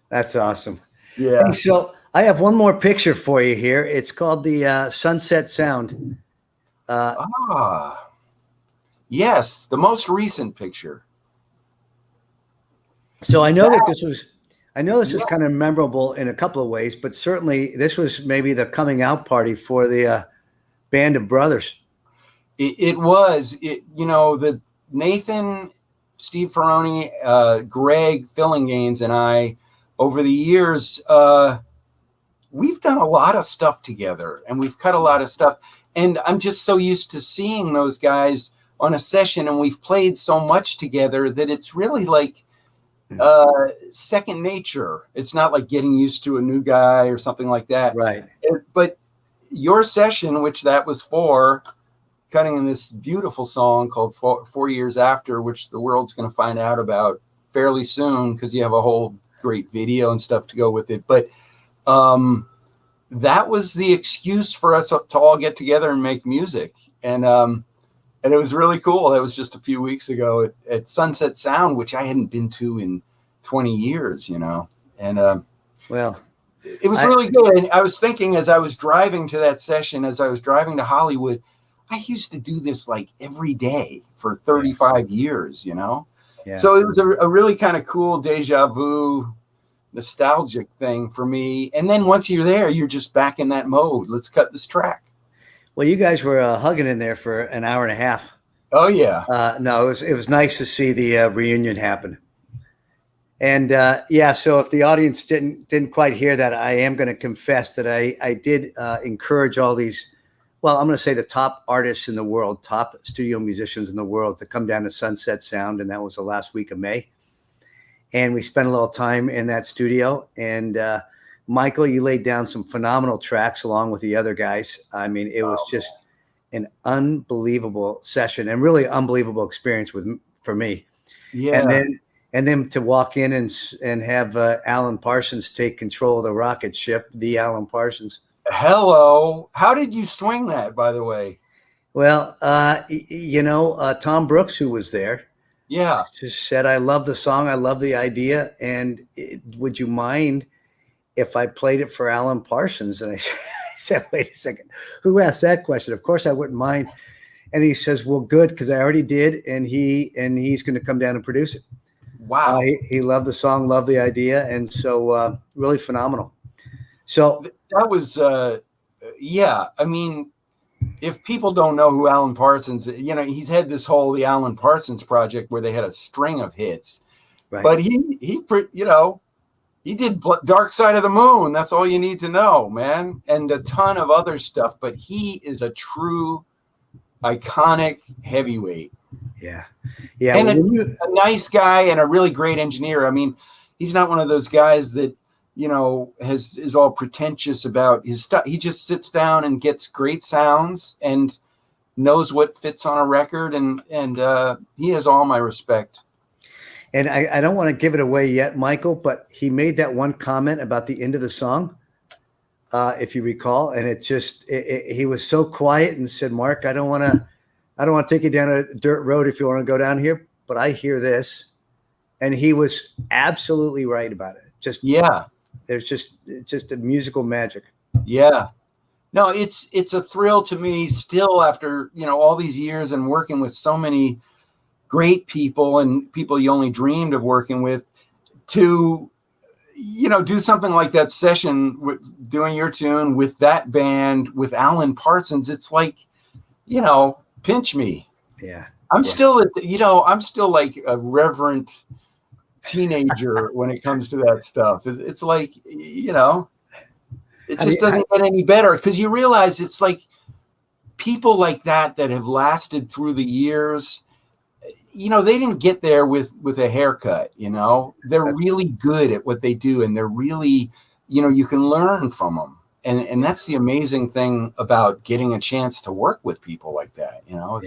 That's awesome. Yeah. Hey, so I have one more picture for you here. It's called the Sunset Sound. Yes, the most recent picture. So I know that That- this was, I know this was kind of memorable in a couple of ways, but certainly this was maybe the coming out party for the band of brothers. It was, the Nathan, Steve Ferroni, Greg Fillinganes, and I, over the years, we've done a lot of stuff together, and we've cut a lot of stuff. And I'm just so used to seeing those guys on a session, and we've played so much together that it's really like second nature. It's not like getting used to a new guy or something like that. Right. But your session, which that was for, cutting in this beautiful song called 4 Years After, which the world's going to find out about fairly soon because you have a whole great video and stuff to go with it. But that was the excuse for us to all get together and make music. And it was really cool. That was just a few weeks ago at Sunset Sound, which I hadn't been to in 20 years, and well, it was really good. And I was thinking as I was driving to that session, as I was driving to Hollywood, I used to do this like every day for 35 years, Yeah. So it was a really kind of cool deja vu, nostalgic thing for me. And then once you're there, you're just back in that mode. Let's cut this track. Well, you guys were hugging in there for an hour and a half. Oh yeah. No, it was nice to see the reunion happen. And so if the audience didn't quite hear that, I am going to confess that I did encourage all these, well, I'm going to say the top artists in the world, top studio musicians in the world to come down to Sunset Sound. And that was the last week of May. And we spent a little time in that studio. And Michael, you laid down some phenomenal tracks along with the other guys. I mean, it was just an unbelievable session and really unbelievable experience for me. Yeah. And then to walk in and have Alan Parsons take control of the rocket ship, the Alan Parsons. Hello. How did you swing that, by the way? Well, Tom Brooks, who was there, just said, I love the song. I love the idea. And would you mind if I played it for Alan Parsons? And I said, wait a second, who asked that question? Of course I wouldn't mind. And he says, well, good, because I already did. And he's going to come down and produce it. Wow. He loved the song, loved the idea. And so really phenomenal. So that was, I mean, if people don't know who Alan Parsons, he's had this whole, the Alan Parsons project where they had a string of hits, right. But he did Dark Side of the Moon. That's all you need to know, man. And a ton of other stuff, but he is a true iconic heavyweight. Yeah. And a nice guy and a really great engineer. I mean, he's not one of those guys that, is all pretentious about his stuff. He just sits down and gets great sounds and knows what fits on a record. And he has all my respect. And I don't want to give it away yet, Michael, but he made that one comment about the end of the song, if you recall. And he was so quiet and said, Mark, I don't want to take you down a dirt road if you want to go down here, but I hear this. And he was absolutely right about it. There's just a musical magic. Yeah. No, it's a thrill to me still after, all these years and working with so many great people and people you only dreamed of working with to, do something like that session with doing your tune with that band, with Alan Parsons. It's like, pinch me. Yeah. I'm still like a reverent teenager when it comes to that stuff. It's like, it just doesn't get any better because you realize it's like people like that have lasted through the years. They didn't get there with a haircut, they're really good at what they do. And they're really, you can learn from them. And that's the amazing thing about getting a chance to work with people like that, Yeah.